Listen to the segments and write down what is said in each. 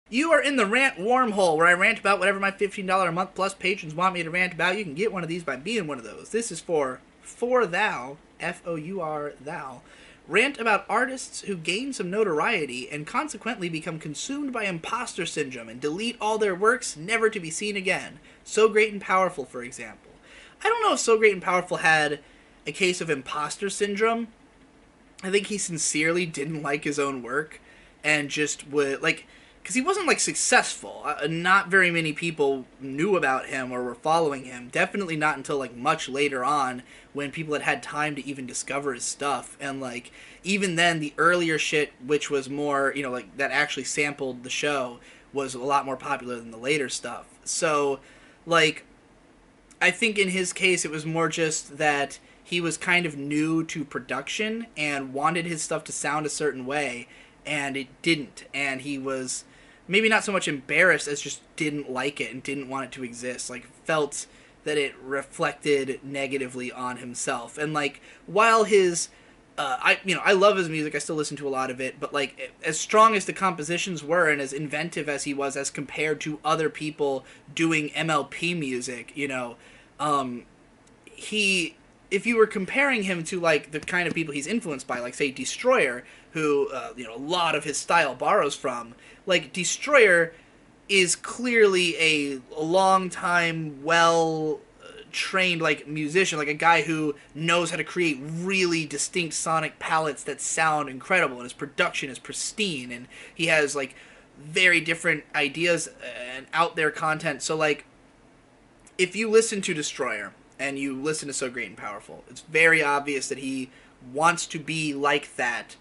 You are in the rant wormhole, where I rant about whatever my $15 a month plus patrons want me to rant about. You can get one of these by being one of those. This is for thou, Four thou. Rant about artists who gain some notoriety and consequently become consumed by imposter syndrome and delete all their works, never to be seen again. So Great and Powerful, for example. I don't know if So Great and Powerful had a case of imposter syndrome. I think he sincerely didn't like his own work and just would, like, because he wasn't, like, successful. Not very many people knew about him or were following him. Definitely not until, like, much later on, when people had had time to even discover his stuff. And, like, even then, the earlier shit, which was more, like, that actually sampled the show, was a lot more popular than the later stuff. So, like, I think in his case it was more just that he was kind of new to production and wanted his stuff to sound a certain way, and it didn't. And he was maybe not so much embarrassed as just didn't like it and didn't want it to exist. Like, felt that it reflected negatively on himself. And, like, while his I love his music. I still listen to a lot of it, but, like, as strong as the compositions were and as inventive as he was as compared to other people doing MLP music, he, if you were comparing him to, like, the kind of people he's influenced by, like, say Destroyer, who a lot of his style borrows from, like, Destroyer is clearly a long time, well trained, like, musician, like a guy who knows how to create really distinct sonic palettes that sound incredible, and his production is pristine, and he has, like, very different ideas and out there content. So, like, if you listen to Destroyer and you listen to So Great and Powerful, it's very obvious that he wants to be like that.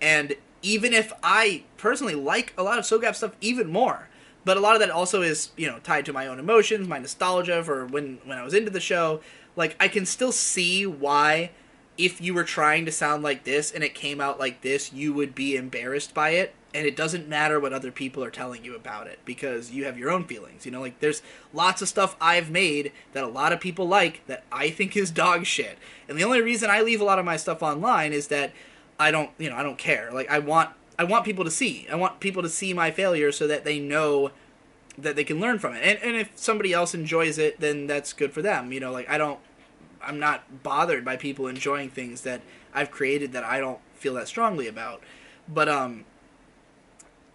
And even if I personally like a lot of SoGap stuff even more, but a lot of that also is, tied to my own emotions, my nostalgia for when I was into the show. Like, I can still see why, if you were trying to sound like this and it came out like this, you would be embarrassed by it. And it doesn't matter what other people are telling you about it, because you have your own feelings. Like, there's lots of stuff I've made that a lot of people like that I think is dog shit. And the only reason I leave a lot of my stuff online is that I don't care. Like, I want people to see. I want people to see my failure so that they know that they can learn from it. And if somebody else enjoys it, then that's good for them. Like, I'm not bothered by people enjoying things that I've created that I don't feel that strongly about. But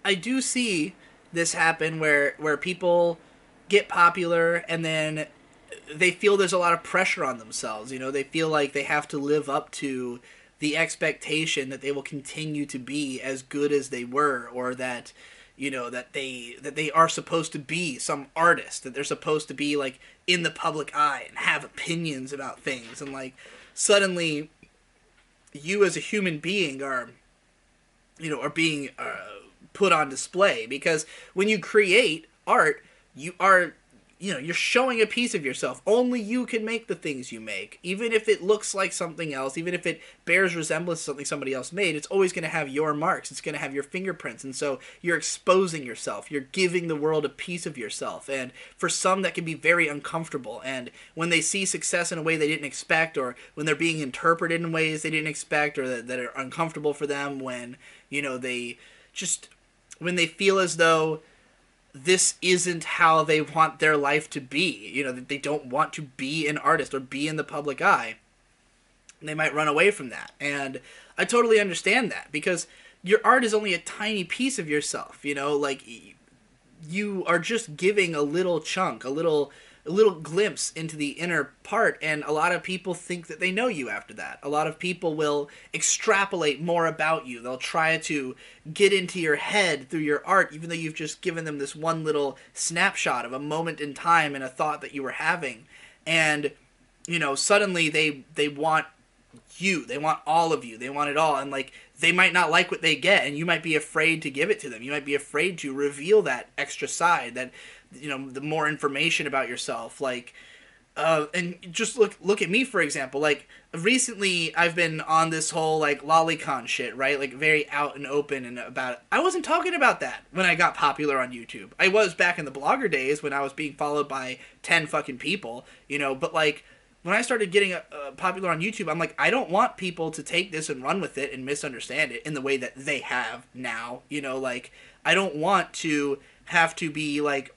I do see this happen where people get popular and then they feel there's a lot of pressure on themselves. They feel like they have to live up to the expectation that they will continue to be as good as they were, or that that they are supposed to be some artist, that they're supposed to be, like, in the public eye and have opinions about things. And, like, suddenly you as a human being are being put on display, because when you create art, you are you're showing a piece of yourself. Only you can make the things you make. Even if it looks like something else, even if it bears resemblance to something somebody else made, it's always going to have your marks. It's going to have your fingerprints. And so you're exposing yourself. You're giving the world a piece of yourself. And for some, that can be very uncomfortable. And when they see success in a way they didn't expect, or when they're being interpreted in ways they didn't expect, or that are uncomfortable for them, when, when they feel as though this isn't how they want their life to be, that they don't want to be an artist or be in the public eye, they might run away from that. And I totally understand that, because your art is only a tiny piece of yourself. Like, you are just giving a little chunk, a little glimpse into the inner part, and a lot of people think that they know you after that. A lot of people will extrapolate more about you. They'll try to get into your head through your art, even though you've just given them this one little snapshot of a moment in time and a thought that you were having. And, suddenly they want you. They want all of you. They want it all. And, like, they might not like what they get, and you might be afraid to give it to them. You might be afraid to reveal that extra side, that, the more information about yourself. Like, and just look at me, for example. Like, recently I've been on this whole, like, lolicon shit, right? Like, very out and open and about it. I wasn't talking about that when I got popular on YouTube. I was back in the blogger days when I was being followed by 10 fucking people, but, like, when I started getting popular on YouTube, I'm like, I don't want people to take this and run with it and misunderstand it in the way that they have now. Like, I don't want to have to be like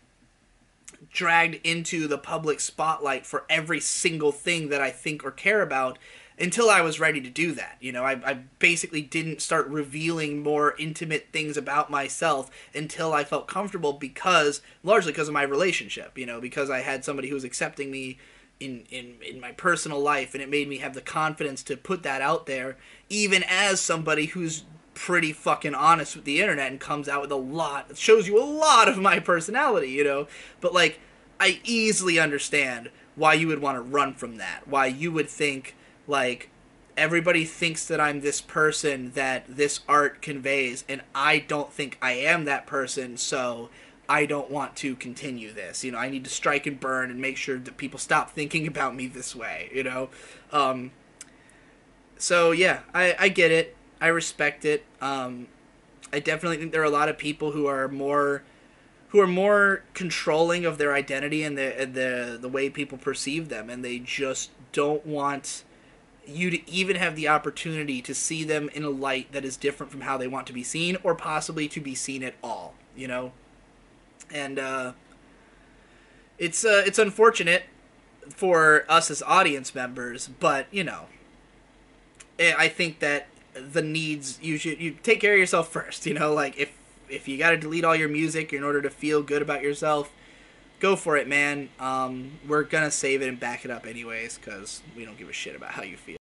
dragged into the public spotlight for every single thing that I think or care about until I was ready to do that. You know, I basically didn't start revealing more intimate things about myself until I felt comfortable, because largely because of my relationship, you know, because I had somebody who was accepting me in my personal life, and it made me have the confidence to put that out there, even as somebody who's pretty fucking honest with the internet and comes out with a lot, shows you a lot of my personality, you know. But like, I easily understand why you would want to run from that, why you would think like, everybody thinks that I'm this person that this art conveys, and I don't think I am that person, so I don't want to continue this. You know, I need to strike and burn and make sure that people stop thinking about me this way, you know? So yeah, I get it. I respect it. I definitely think there are a lot of people who are more controlling of their identity and the way people perceive them, and they just don't want you to even have the opportunity to see them in a light that is different from how they want to be seen, or possibly to be seen at all, you know? And it's unfortunate for us as audience members, but you know, I think that the needs, you take care of yourself first, you know. Like, if you got to delete all your music in order to feel good about yourself, go for it, man. We're gonna save it and back it up anyways, because we don't give a shit about how you feel.